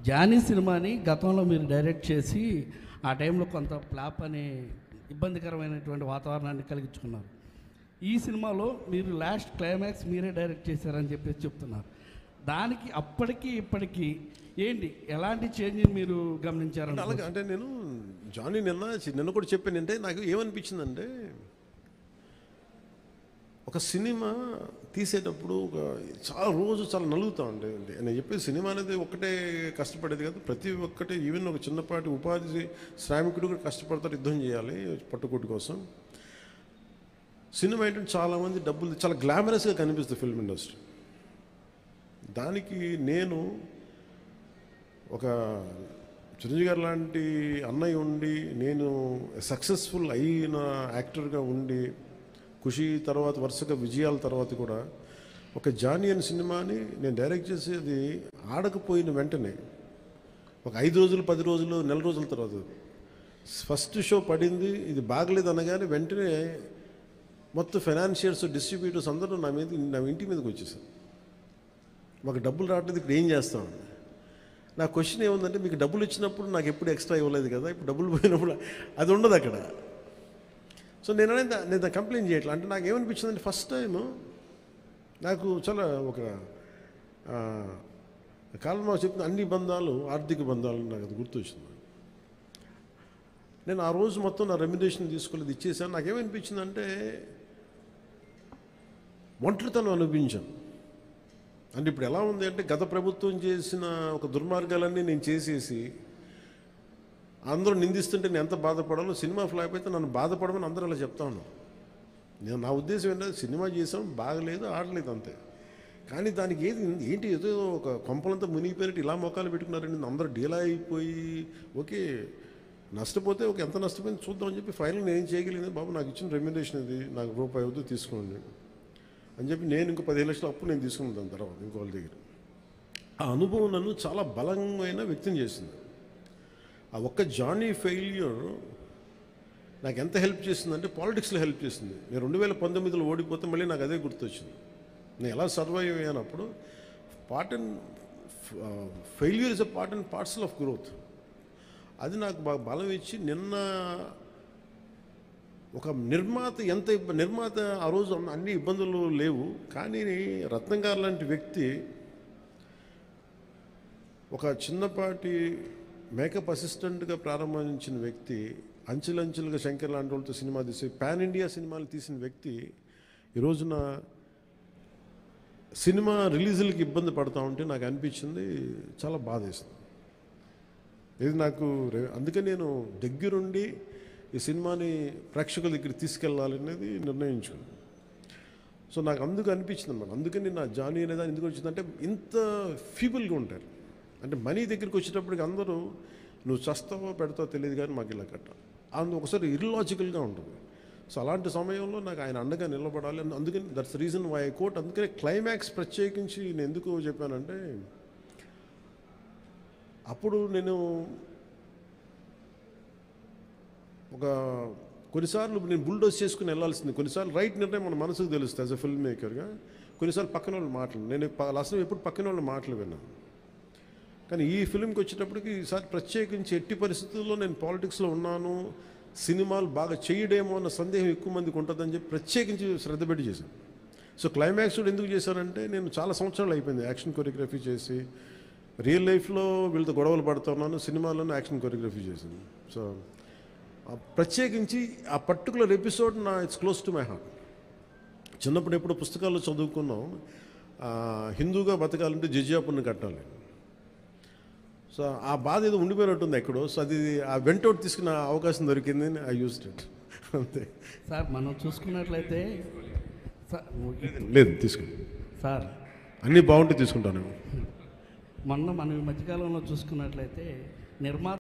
Johnny సినిమాని గతంలో మీరు డైరెక్ట్ చేసి ఆ టైంలో కొంత ఫ్లాప్ అనే ఇబ్బందికరమైనటువంటి వాతావరణాన్ని కలిగించుకున్నారు. ఈ సినిమాలో మీరు లాస్ట్ క్లైమాక్స్ మీరే డైరెక్ట్ చేశారని చెప్పేసి చెప్తున్నారు. దానికి అప్పటికి ఇప్పటికీ ఏంటి ఎలాంటి చేంజ్ మీరు గమనించారంటే? అలాగే అంటే నేను జానీ నిన్న కూడా చెప్పాను. అంటే నాకు ఏమనిపించిందంటే, ఒక సినిమా తీసేటప్పుడు చాలా నలుగుతూ ఉండే. నేను చెప్పేది సినిమా అనేది ఒక్కటే కష్టపడేది కాదు. ప్రతి ఒక్కటి ఈవెన్ ఒక చిన్నపాటి ఉపాధి శ్రామికుడు కూడా కష్టపడతాడు, యుద్ధం చేయాలి పట్టుకోటి కోసం. సినిమా ఏంటంటే చాలామంది డబ్బులు చాలా గ్లామరస్గా కనిపిస్తుంది ఫిల్మ్ ఇండస్ట్రీ. దానికి నేను ఒక చిరంజీవి గారు లాంటి అన్నయ్య ఉండి, నేను సక్సెస్ఫుల్ అయిన యాక్టర్గా ఉండి, ఖుషి తర్వాత వరుసగా విజయాల తర్వాత కూడా ఒక జానీ అనే సినిమాని నేను డైరెక్ట్ చేసేది ఆడకపోయిన వెంటనే ఒక 5 రోజులు 10 రోజులు నెల రోజుల తర్వాత ఫస్ట్ షో పడింది. ఇది బాగలేదు అనగానే వెంటనే మొత్తం ఫైనాన్షియర్స్ డిస్ట్రిబ్యూటర్స్ అందరూ నా ఇంటి మీదకి వచ్చేసారు. మాకు డబ్బులు రావట్లేదు, ఇప్పుడు ఏం చేస్తామండి. నా క్వశ్చన్ ఏముందంటే, మీకు డబ్బులు ఇచ్చినప్పుడు నాకు ఎప్పుడు ఎక్స్ట్రా ఇవ్వలేదు కదా, ఇప్పుడు డబ్బులు పోయినప్పుడు అది ఉండదు అక్కడ. సో నేను కంప్లైంట్ చేయట్లేదు. అంటే నాకు ఏమనిపించిందంటే, ఫస్ట్ టైము నాకు చాలా ఒక కాలంలో చెప్పిన అన్ని బంధాలు ఆర్థిక బంధాలు నాకు అది గుర్తొచ్చింది. నేను ఆ రోజు మొత్తం నా రెమ్యునరేషన్ తీసుకోలేదు, ఇచ్చేసాను. నాకేమనిపించిందంటే, ఒంటరితనం అనిపించాను. అంటే ఇప్పుడు ఎలా ఉంది అంటే, గత ప్రభుత్వం చేసిన ఒక దుర్మార్గాలన్నీ నేను చేసేసి అందరూ నిందిస్తుంటే నేను ఎంత బాధపడాలో, సినిమా ఫ్లాప్ అయితే నన్ను బాధపడమని అందరూ అలా చెప్తా ఉన్నాను. నా ఉద్దేశం ఏంటంటే, సినిమా చేసాం, బాగలేదు, ఆడలేదు అంతే. కానీ దానికి ఏంటి ఏదో ఒక కొంపలంతా మునిగిపోయినట్టు ఇలా మొక్కలు పెట్టుకున్నారండి. అందరూ డీలా అయిపోయి, ఓకే నష్టపోతే ఎంత నష్టపోయింది చూద్దామని చెప్పి ఫైనల్ నేను ఏం చేయగలిగింది, బాబు నాకు ఇచ్చిన రెమ్యునరేషన్ ఇది, నాకు రూపాయి అవుతూ తీసుకోండి అని చెప్పి నేను ఇంకో 15 లక్షల అప్పు నేను తీసుకున్నాను. దాని తర్వాత ఇంకో వాళ్ళ దగ్గర ఆ అనుభవం నన్ను చాలా బలమైన వ్యక్తం చేసింది. ఆ ఒక్క జానీ ఫెయిల్యూర్ నాకు ఎంత హెల్ప్ చేసిందంటే, పాలిటిక్స్లో హెల్ప్ చేసింది. నేను 2019లో ఓడిపోతే మళ్ళీ నాకు అదే గుర్తొచ్చింది. నేను ఎలా సర్వైవ్ అయ్యానప్పుడు, failure is a part and parcel of growth. అది నాకు బాగా బలం ఇచ్చి, నిన్న ఒక నిర్మాత ఆ రోజు అన్ని ఇబ్బందులు లేవు, కానీ రత్నం గారు లాంటి వ్యక్తి ఒక చిన్నపాటి మేకప్ అసిస్టెంట్గా ప్రారంభించిన వ్యక్తి, అంచెలంచెలుగా శంకర్ లాంటి వాళ్ళతో సినిమా తీసి పాన్ ఇండియా సినిమాలు తీసిన వ్యక్తి ఈ రోజున సినిమా రిలీజులకి ఇబ్బంది పడతా ఉంటే నాకు అనిపించింది, చాలా బాధేస్తుంది. ఇది నాకు అందుకే నేను దగ్గరుండి ఈ సినిమాని ప్రేక్షకుల దగ్గరికి తీసుకెళ్ళాలనేది నిర్ణయించుకున్నాను. సో నాకు అందుకు అనిపించింది అన్నమాట. అందుకని నా జానీ అనేది ఎందుకు వచ్చిందంటే, ఇంత ఫీబుల్గా ఉంటారు. అంటే మనీ దగ్గరికి వచ్చేటప్పటికి అందరూ నువ్వు చస్తావో పెడతావో తెలియదు, కానీ మాకు ఇలా కట్టాలి ఒకసారి ఇర్లాజికల్గా ఉంటుంది. సో అలాంటి సమయంలో నాకు ఆయన అండగా నిలబడాలి. అందుకని that's reason why I quote. అందుకని క్లైమాక్స్ ప్రత్యేకించి నేను ఎందుకు చెప్పానంటే, అప్పుడు నేను కొన్నిసార్లు నేను బుల్డోజ్ చేసుకుని వెళ్ళాల్సింది. కొన్నిసార్లు రైట్ నిర్ణయం మన మనసుకు తెలుస్తుంది యాజ్ అ ఫిల్మ్ మేకర్గా. కొన్నిసార్లు పక్కన వాళ్ళు మాటలు, నేను అసలు ఎప్పుడు పక్కన వాళ్ళ మాటలు విన్నాను. కానీ ఈ ఫిల్మ్కి వచ్చేటప్పటికి ఈసారి ప్రత్యేకించి ఎట్టి పరిస్థితుల్లో నేను పాలిటిక్స్లో ఉన్నాను, సినిమాలు బాగా చేయడేమో అన్న సందేహం ఎక్కువ మందికి ఉంటుందని చెప్పి ప్రత్యేకించి శ్రద్ధ పెట్టి చేశాను. సో క్లైమాక్స్ కూడా ఎందుకు చేశానంటే, నేను చాలా సంవత్సరాలు అయిపోయింది యాక్షన్ కొరియోగ్రఫీ చేసి. రియల్ లైఫ్లో వీళ్ళతో గొడవలు పడుతున్నాను, సినిమాలోనే యాక్షన్ కొరియోగ్రఫీ చేశాను. సో ప్రత్యేకించి ఆ particular episode it's close to my heart. చిన్నప్పుడు ఎప్పుడు పుస్తకాల్లో చదువుకున్నాం, హిందూగా బతకాలంటే జిజియాపుని కట్టాలి. సో ఆ బాధ ఏదో ఉండిపోయినట్టుంది ఎక్కడో. సో అది ఆ వెంటౌట్ తీసుకున్న అవకాశం దొరికింది, ఐ యూజ్డ్ ఇట్ అంతే. సార్ మనం చూసుకున్నట్లయితే లేదు తీసుకుని సార్ అన్నీ బాగుంటే తీసుకుంటాను. మనం ఈ మధ్యకాలంలో చూసుకున్నట్లయితే నిర్మాత